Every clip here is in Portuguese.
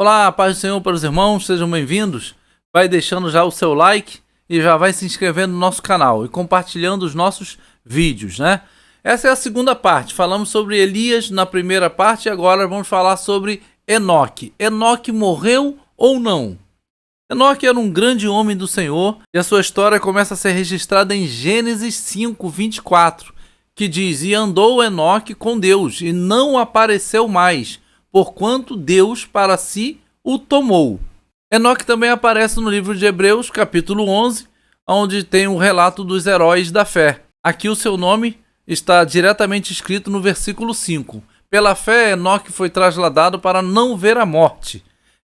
Olá, paz do Senhor para os irmãos, sejam bem-vindos. Vai deixando já o seu like e já vai se inscrevendo no nosso canal e compartilhando os nossos vídeos, né? Essa é a segunda parte. Falamos sobre Elias na primeira parte e agora vamos falar sobre Enoque. Enoque morreu ou não? Enoque era um grande homem do Senhor e a sua história começa a ser registrada em Gênesis 5:24, que diz: E andou Enoque com Deus e não apareceu mais, porquanto Deus para si o tomou. Enoque também aparece no livro de Hebreus, capítulo 11, onde tem o relato dos heróis da fé. Aqui o seu nome está diretamente escrito no versículo 5. Pela fé, Enoque foi trasladado para não ver a morte,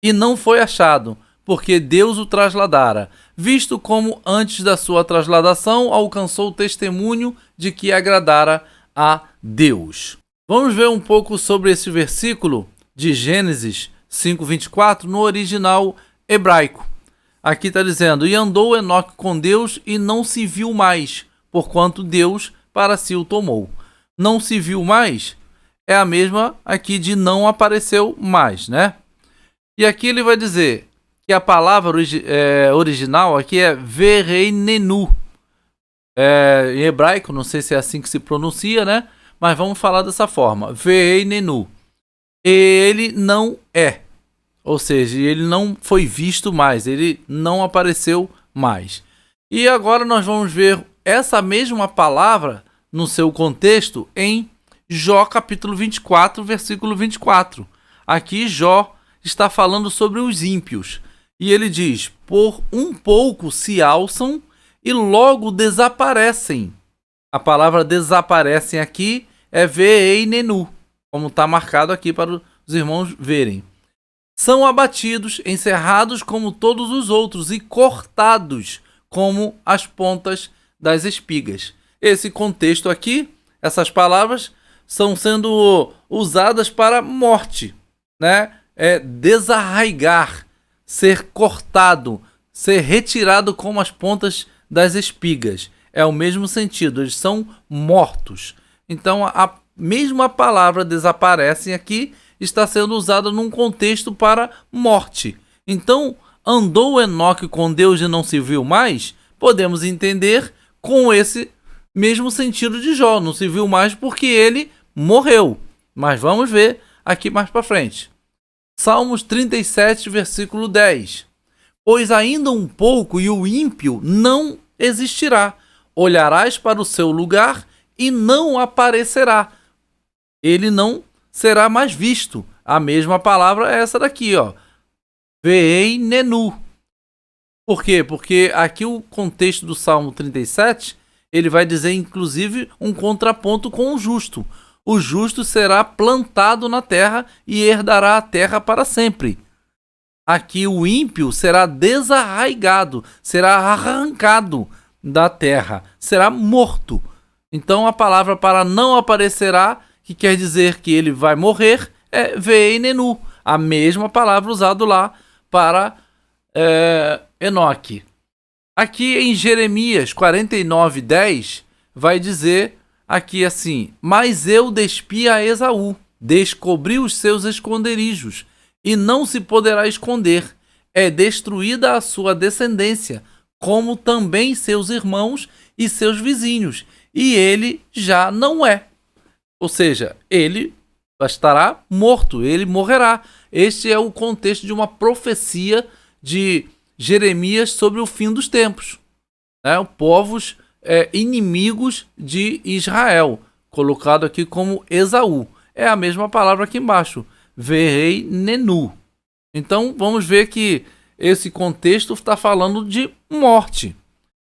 e não foi achado, porque Deus o trasladara, visto como antes da sua trasladação alcançou o testemunho de que agradara a Deus. Vamos ver um pouco sobre esse versículo de Gênesis 5:24 no original hebraico. Aqui está dizendo: E andou Enoque com Deus e não se viu mais, porquanto Deus para si o tomou. Não se viu mais é a mesma aqui de não apareceu mais, né? E aqui ele vai dizer que a palavra original aqui é vereinenu. Em hebraico, não sei se é assim que se pronuncia, né? Mas vamos falar dessa forma. Vereinenu. Ele não é. Ou seja, ele não foi visto mais. Ele não apareceu mais. E agora nós vamos ver essa mesma palavra no seu contexto em Jó capítulo 24, versículo 24. Aqui Jó está falando sobre os ímpios. E ele diz: por um pouco se alçam e logo desaparecem. A palavra desaparecem aqui é vereinenu, como está marcado aqui para os irmãos verem. São abatidos, encerrados como todos os outros e cortados como as pontas das espigas. Esse contexto aqui, essas palavras, são sendo usadas para morte, né? É desarraigar, ser cortado, ser retirado como as pontas das espigas. É o mesmo sentido, eles são mortos. Então a mesma palavra desaparecem aqui está sendo usada num contexto para morte. Então, andou Enoque com Deus e não se viu mais? Podemos entender com esse mesmo sentido de Jó, não se viu mais porque ele morreu. Mas vamos ver aqui mais para frente. Salmos 37, versículo 10. Pois ainda um pouco e o ímpio não existirá. Olharás para o seu lugar e não aparecerá. Ele não será mais visto. A mesma palavra é essa daqui, ó. Vereinenu. Por quê? Porque aqui o contexto do Salmo 37, ele vai dizer inclusive um contraponto com o justo. O justo será plantado na terra e herdará a terra para sempre. Aqui o ímpio será desarraigado, será arrancado da terra, será morto. Então a palavra para não aparecerá, que quer dizer que ele vai morrer, é vereinenu, a mesma palavra usada lá para Enoque. Aqui em Jeremias 49:10 vai dizer aqui assim: Mas eu despi a Esaú, descobri os seus esconderijos, e não se poderá esconder. É destruída a sua descendência, como também seus irmãos e seus vizinhos, e ele já não é. Ou seja, ele estará morto, ele morrerá. Este é o contexto de uma profecia de Jeremias sobre o fim dos tempos, né? Povos inimigos de Israel, colocado aqui como Esaú. É a mesma palavra aqui embaixo, vereinenu. Então vamos ver que esse contexto está falando de morte.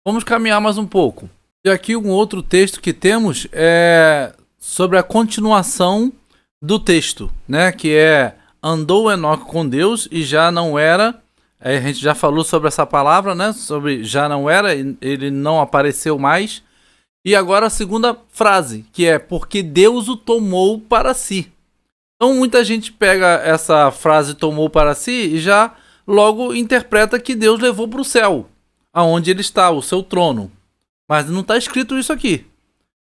Vamos caminhar mais um pouco. E aqui um outro texto que temos é sobre a continuação do texto, né? Que é: andou Enoque com Deus e já não era. A gente já falou sobre essa palavra, né? Sobre já não era, ele não apareceu mais. E agora a segunda frase, que é: porque Deus o tomou para si. Então muita gente pega essa frase tomou para si e já logo interpreta que Deus levou para o céu, aonde ele está, o seu trono. Mas não está escrito isso aqui.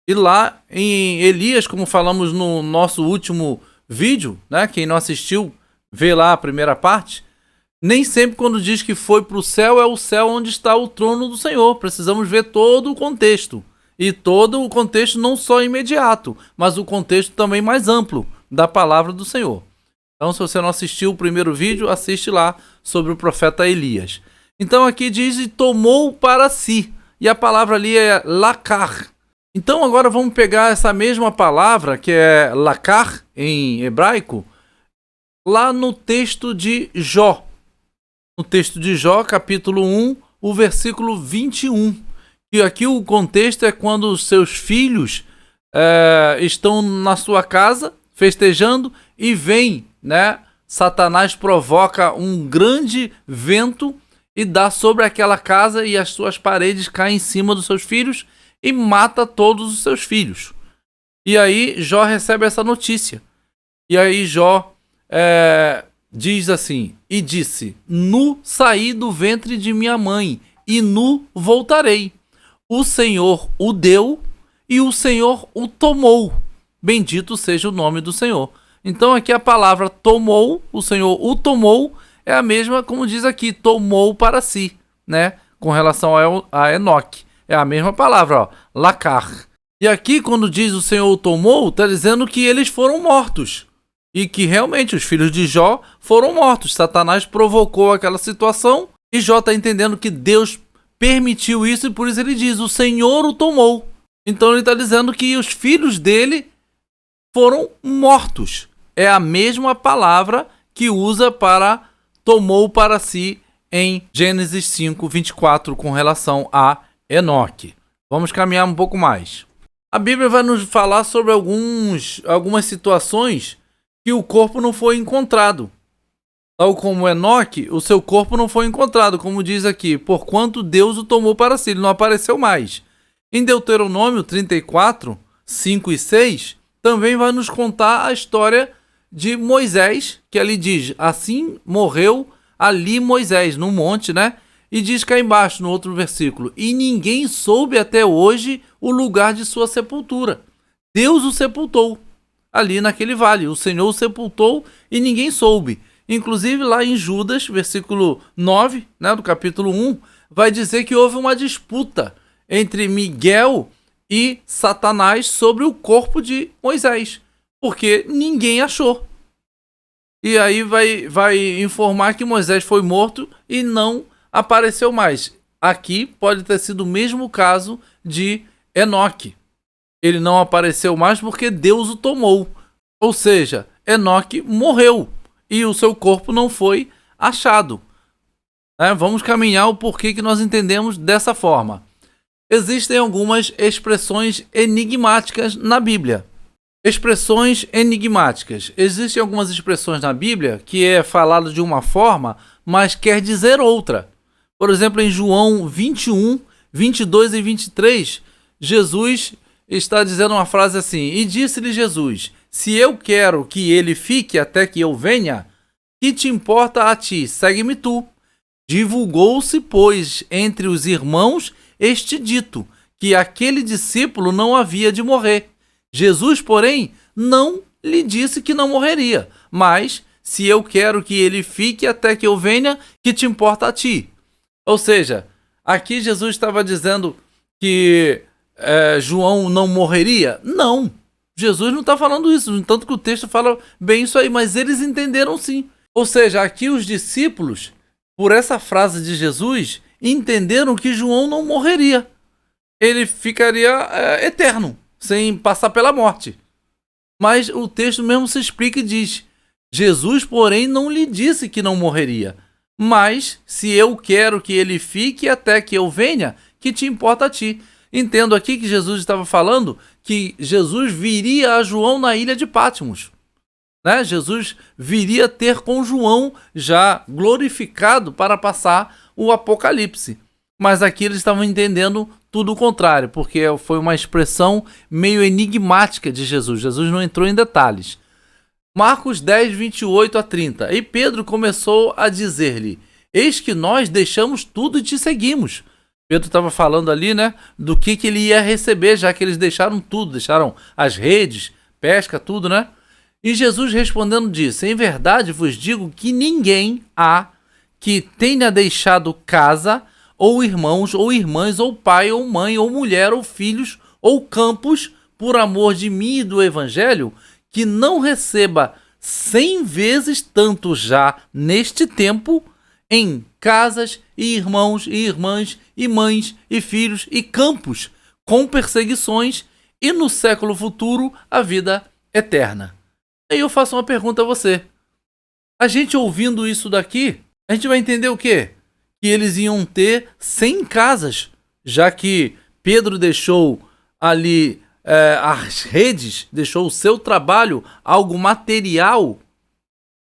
E lá em Elias, como falamos no nosso último vídeo, né? Quem não assistiu, vê lá a primeira parte, nem sempre quando diz que foi para o céu, é o céu onde está o trono do Senhor. Precisamos ver todo o contexto. E todo o contexto não só imediato, mas o contexto também mais amplo da palavra do Senhor. Então, se você não assistiu o primeiro vídeo, assiste lá sobre o profeta Elias. Então aqui diz, e tomou para si. E a palavra ali é lakar. Então agora vamos pegar essa mesma palavra, que é lakar em hebraico, lá no texto de Jó. No texto de Jó, capítulo 1, o versículo 21. E aqui o contexto é quando os seus filhos estão na sua casa, festejando, e vem, né? Satanás provoca um grande vento e dá sobre aquela casa, e as suas paredes caem em cima dos seus filhos e mata todos os seus filhos. E aí Jó recebe essa notícia. E aí Jó diz assim, e disse, nu saí do ventre de minha mãe, e nu voltarei. O Senhor o deu, e o Senhor o tomou. Bendito seja o nome do Senhor. Então aqui a palavra tomou, o Senhor o tomou, é a mesma como diz aqui, tomou para si, né? Com relação a Enoque. É a mesma palavra, ó, lakar. E aqui quando diz o Senhor o tomou, está dizendo que eles foram mortos. E que realmente os filhos de Jó foram mortos. Satanás provocou aquela situação e Jó está entendendo que Deus permitiu isso e por isso ele diz, o Senhor o tomou. Então ele está dizendo que os filhos dele foram mortos. É a mesma palavra que usa para tomou para si em Gênesis 5, 24 com relação a Enoque. Vamos caminhar um pouco mais. A Bíblia vai nos falar sobre algumas situações que o corpo não foi encontrado. Tal como Enoque, o seu corpo não foi encontrado, como diz aqui, porquanto Deus o tomou para si, ele não apareceu mais. Em Deuteronômio 34, 5 e 6, também vai nos contar a história de Moisés, que ali diz, assim morreu ali Moisés, no monte, né? E diz cá embaixo, no outro versículo, e ninguém soube até hoje o lugar de sua sepultura. Deus o sepultou ali naquele vale, o Senhor o sepultou e ninguém soube. Inclusive lá em Judas, versículo 9, né, do capítulo 1, vai dizer que houve uma disputa entre Miguel e Satanás sobre o corpo de Moisés, porque ninguém achou. E aí vai informar que Moisés foi morto e não apareceu mais. Aqui pode ter sido o mesmo caso de Enoque. Ele não apareceu mais porque Deus o tomou. Ou seja, Enoque morreu e o seu corpo não foi achado. Vamos caminhar o porquê que nós entendemos dessa forma. Existem algumas expressões enigmáticas na Bíblia. Expressões enigmáticas. Existem algumas expressões na Bíblia que é falado de uma forma, mas quer dizer outra. Por exemplo, em João 21, 22 e 23, Jesus está dizendo uma frase assim, e disse-lhe Jesus, se eu quero que ele fique até que eu venha, que te importa a ti? Segue-me tu. Divulgou-se, pois, entre os irmãos este dito, que aquele discípulo não havia de morrer. Jesus, porém, não lhe disse que não morreria, mas se eu quero que ele fique até que eu venha, que te importa a ti? Ou seja, aqui Jesus estava dizendo que João não morreria? Não, Jesus não está falando isso, no entanto que o texto fala bem isso aí, mas eles entenderam sim. Ou seja, aqui os discípulos, por essa frase de Jesus, entenderam que João não morreria. Ele ficaria eterno, sem passar pela morte. Mas o texto mesmo se explica e diz, Jesus, porém, não lhe disse que não morreria. Mas, se eu quero que ele fique até que eu venha, que te importa a ti? Entendo aqui que Jesus estava falando que Jesus viria a João na ilha de Patmos. Jesus viria ter com João já glorificado para passar o Apocalipse. Mas aqui eles estavam entendendo tudo o contrário, porque foi uma expressão meio enigmática de Jesus. Jesus não entrou em detalhes. Marcos 10, 28 a 30. E Pedro começou a dizer-lhe, eis que nós deixamos tudo e te seguimos. Pedro estava falando ali, do que ele ia receber, já que eles deixaram tudo, deixaram as redes, pesca, tudo, E Jesus respondendo disse: em verdade vos digo que ninguém há que tenha deixado casa, ou irmãos, ou irmãs, ou pai, ou mãe, ou mulher, ou filhos, ou campos, por amor de mim e do evangelho, que não receba 100 vezes tanto já neste tempo, em casas, e irmãos, e irmãs, e mães, e filhos, e campos, com perseguições, e no século futuro a vida eterna. Aí eu faço uma pergunta a você. A gente ouvindo isso daqui, a gente vai entender o quê? Que eles iam ter 100 casas, já que Pedro deixou ali as redes, deixou o seu trabalho, algo material.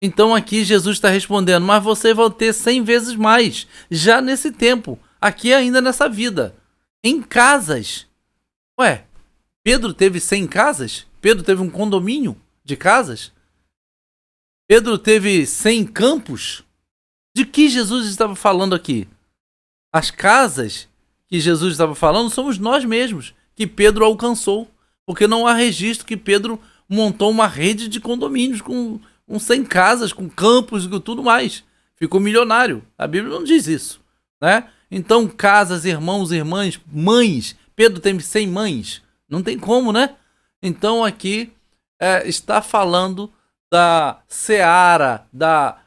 Então aqui Jesus está respondendo: mas você vai ter 100 vezes mais, já nesse tempo, aqui ainda nessa vida, em casas. Ué, Pedro teve 100 casas? Pedro teve um condomínio de casas? Pedro teve 100 campos? De que Jesus estava falando aqui? As casas que Jesus estava falando somos nós mesmos, que Pedro alcançou, porque não há registro que Pedro montou uma rede de condomínios com 100 casas, com campos e tudo mais. Ficou milionário. A Bíblia não diz isso, né? Então, casas, irmãos, irmãs, mães. Pedro teve 100 mães. Não tem como, né? Então, aqui está falando da seara, da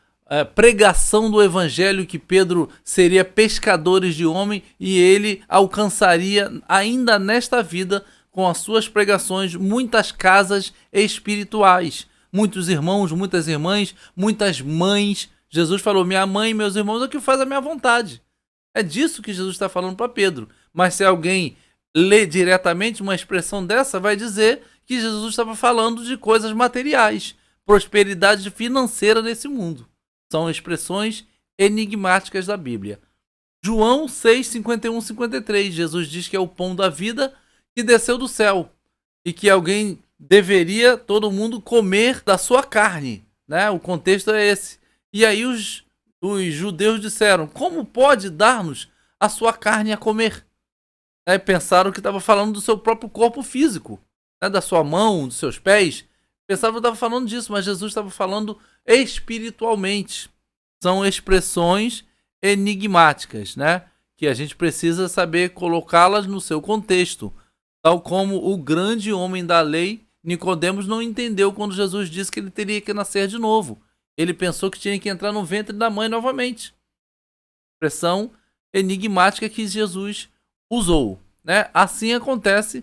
pregação do evangelho, que Pedro seria pescadores de homem e ele alcançaria ainda nesta vida, com as suas pregações, muitas casas espirituais, muitos irmãos, muitas irmãs, muitas mães. Jesus falou: minha mãe e meus irmãos é o que faz a minha vontade. É disso que Jesus está falando para Pedro. Mas se alguém lê diretamente uma expressão dessa, vai dizer que Jesus estava falando de coisas materiais, prosperidade financeira nesse mundo. São expressões enigmáticas da Bíblia. João 6, 51, 53. Jesus diz que é o pão da vida que desceu do céu e que alguém deveria, todo mundo, comer da sua carne, né? O contexto é esse. E aí os judeus disseram: como pode dar-nos a sua carne a comer? Pensaram que estava falando do seu próprio corpo físico, né? Da sua mão, dos seus pés. Pensavam que estava falando disso, mas Jesus estava falando espiritualmente. São expressões enigmáticas, né? Que a gente precisa saber colocá-las no seu contexto. Tal como o grande homem da lei, Nicodemos, não entendeu quando Jesus disse que ele teria que nascer de novo. Ele pensou que tinha que entrar no ventre da mãe novamente. Expressão enigmática que Jesus usou, né? Assim acontece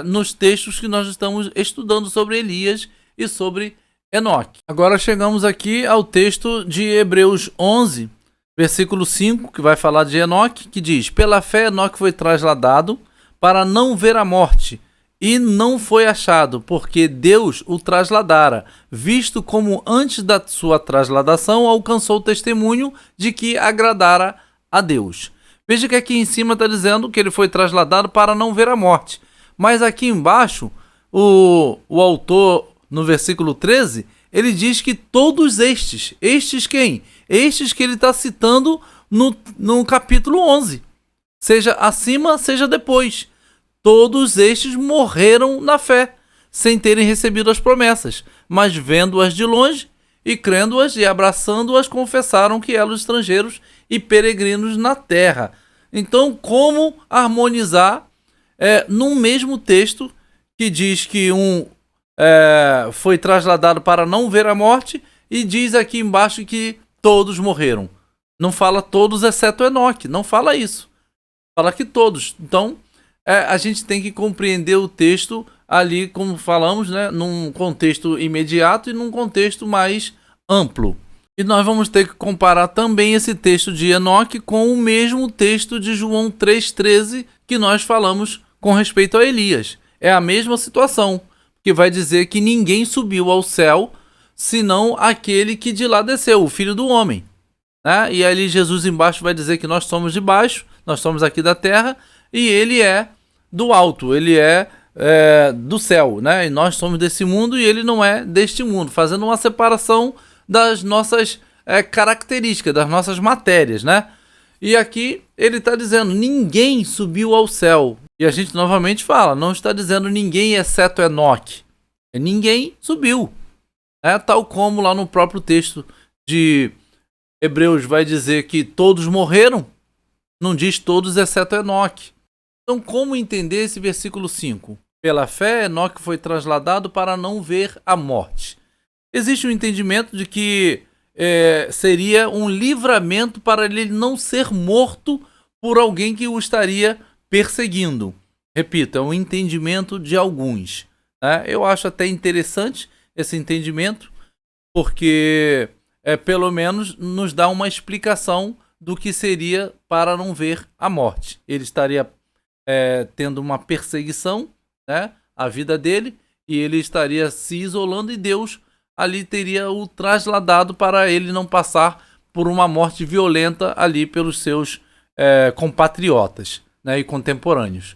nos textos que nós estamos estudando sobre Elias e sobre Enoque. Agora chegamos aqui ao texto de Hebreus 11, versículo 5, que vai falar de Enoque, que diz: pela fé Enoque foi trasladado para não ver a morte, e não foi achado, porque Deus o trasladara, visto como antes da sua trasladação alcançou o testemunho de que agradara a Deus. Veja que aqui em cima está dizendo que ele foi trasladado para não ver a morte. Mas aqui embaixo, o autor, no versículo 13, ele diz que todos estes quem? Estes que ele está citando no capítulo 11. Seja acima, seja depois. Todos estes morreram na fé, sem terem recebido as promessas, mas vendo-as de longe e crendo-as e abraçando-as, confessaram que eram estrangeiros e peregrinos na terra. Então, como harmonizar num mesmo texto que diz que um foi trasladado para não ver a morte e diz aqui embaixo que todos morreram? Não fala todos exceto Enoque, não fala isso. Fala que todos. Então, a gente tem que compreender o texto ali, como falamos, né, num contexto imediato e num contexto mais amplo. E nós vamos ter que comparar também esse texto de Enoque com o mesmo texto de João 3,13 que nós falamos com respeito a Elias. É a mesma situação, que vai dizer que ninguém subiu ao céu, senão aquele que de lá desceu, o Filho do Homem. Né? E ali Jesus embaixo vai dizer que nós somos de baixo, nós somos aqui da terra, e ele é do alto, ele é do céu, né? E nós somos desse mundo e ele não é deste mundo, fazendo uma separação das nossas características, das nossas matérias, né? E aqui ele está dizendo: ninguém subiu ao céu. E a gente novamente fala, não está dizendo ninguém exceto Enoque. Ninguém subiu. né? Tal como lá no próprio texto de Hebreus vai dizer que todos morreram, não diz todos exceto Enoque. Então, como entender esse versículo 5? Pela fé, Enoque foi trasladado para não ver a morte. Existe um entendimento de que seria um livramento para ele não ser morto por alguém que o estaria perseguindo. Repito, é um entendimento de alguns, né? Eu acho até interessante esse entendimento, porque pelo menos nos dá uma explicação do que seria para não ver a morte. Ele estaria tendo uma perseguição, né, a vida dele, e ele estaria se isolando, e Deus ali teria o trasladado para ele não passar por uma morte violenta ali pelos seus compatriotas, né, e contemporâneos.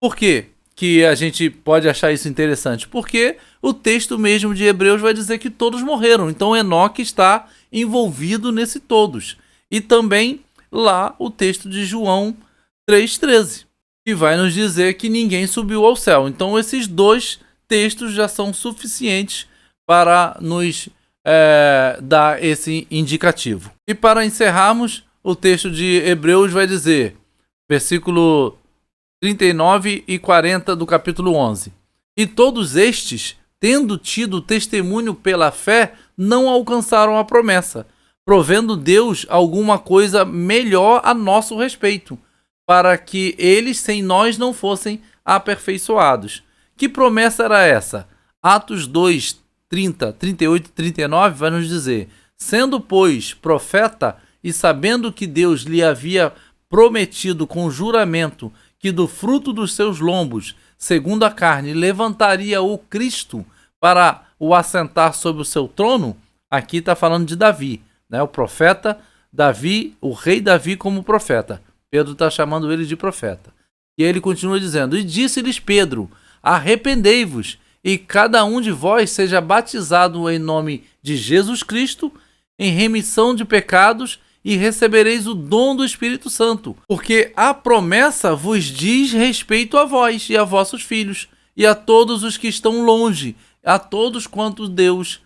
Por quê que a gente pode achar isso interessante? Porque o texto mesmo de Hebreus vai dizer que todos morreram. Então Enoque está envolvido nesse todos. E também lá o texto de João 3,13, que vai nos dizer que ninguém subiu ao céu. Então esses dois textos já são suficientes para nos dar esse indicativo. E para encerrarmos, o texto de Hebreus vai dizer, versículo 39 e 40 do capítulo 11. E todos estes, tendo tido testemunho pela fé, não alcançaram a promessa, provendo Deus alguma coisa melhor a nosso respeito, para que eles sem nós não fossem aperfeiçoados. Que promessa era essa? Atos 2, 30, 38 e 39 vai nos dizer: sendo, pois, profeta, e sabendo que Deus lhe havia prometido com juramento que do fruto dos seus lombos, segundo a carne, levantaria o Cristo para o assentar sobre o seu trono, aqui está falando de Davi, né? O profeta Davi, o rei Davi como profeta. Pedro está chamando ele de profeta. E ele continua dizendo: e disse-lhes Pedro, arrependei-vos, e cada um de vós seja batizado em nome de Jesus Cristo, em remissão de pecados, e recebereis o dom do Espírito Santo, porque a promessa vos diz respeito a vós e a vossos filhos, e a todos os que estão longe, a todos quantos Deus,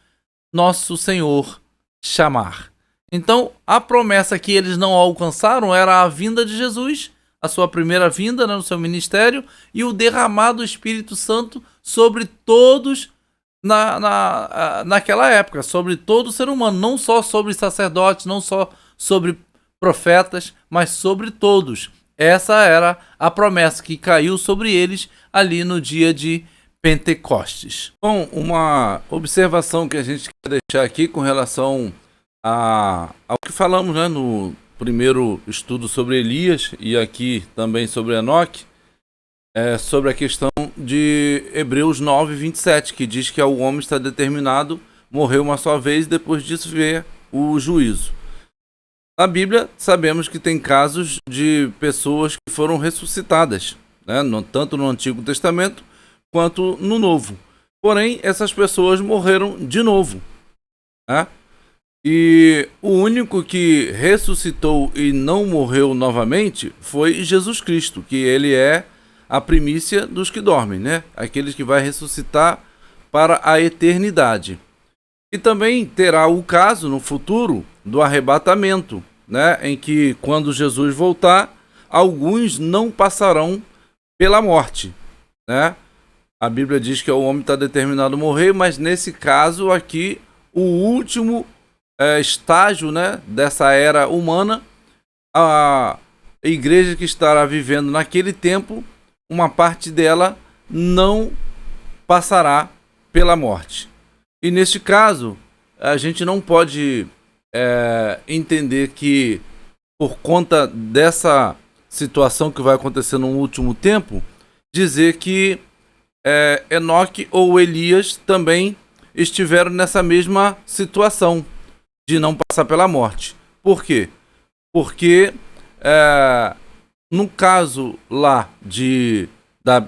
nosso Senhor, chamar. Então, a promessa que eles não alcançaram era a vinda de Jesus, a sua primeira vinda, né, no seu ministério, e o derramado do Espírito Santo sobre todos naquela época, sobre todo ser humano, não só sobre sacerdotes, não só sobre profetas, mas sobre todos. Essa era a promessa que caiu sobre eles ali no dia de Pentecostes. Bom, uma observação que a gente quer deixar aqui com relação ao que falamos, né, no primeiro estudo sobre Elias e aqui também sobre Enoque, sobre a questão de Hebreus 9, 27, que diz que o homem está determinado, morrer uma só vez e depois disso ver o juízo. Na Bíblia, sabemos que tem casos de pessoas que foram ressuscitadas, né? Tanto no Antigo Testamento quanto no Novo. Porém, essas pessoas morreram de novo, né? E o único que ressuscitou e não morreu novamente foi Jesus Cristo, que ele é a primícia dos que dormem, né? Aqueles que vai ressuscitar para a eternidade. E também terá o caso no futuro do arrebatamento, né, em que quando Jesus voltar, alguns não passarão pela morte, né? A Bíblia diz que o homem está determinado a morrer, mas nesse caso aqui, o último estágio, né, dessa era humana, a igreja que estará vivendo naquele tempo, uma parte dela não passará pela morte. E neste caso, a gente não pode entender que, por conta dessa situação que vai acontecer no último tempo, dizer que Enoque ou Elias também estiveram nessa mesma situação de não passar pela morte. Por quê? Porque no caso lá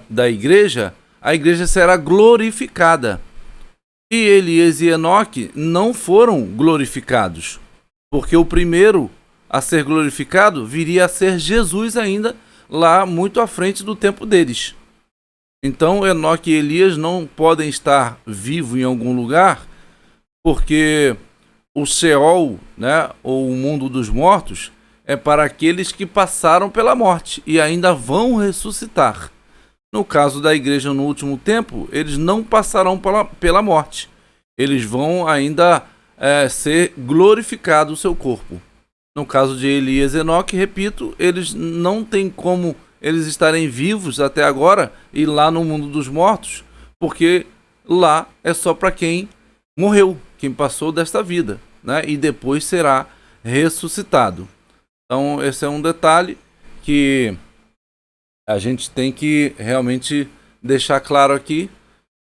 da igreja, a igreja será glorificada. E Elias e Enoque não foram glorificados, porque o primeiro a ser glorificado viria a ser Jesus ainda, lá muito à frente do tempo deles. Então Enoque e Elias não podem estar vivos em algum lugar porque o Sheol, né, ou o mundo dos mortos, é para aqueles que passaram pela morte e ainda vão ressuscitar. No caso da igreja no último tempo, eles não passarão pela morte. Eles vão ainda ser glorificado o seu corpo. No caso de Elias e Enoque, repito, eles não têm como eles estarem vivos até agora e lá no mundo dos mortos, porque lá é só para quem morreu, quem passou desta vida, né? E depois será ressuscitado. Então esse é um detalhe que a gente tem que realmente deixar claro aqui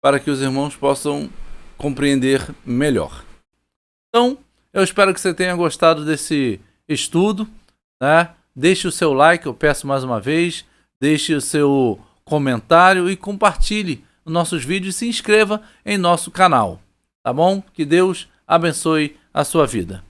para que os irmãos possam compreender melhor. Então, eu espero que você tenha gostado desse estudo, né? Deixe o seu like, eu peço mais uma vez, deixe o seu comentário e compartilhe os nossos vídeos e se inscreva em nosso canal, tá bom? Que Deus abençoe a sua vida.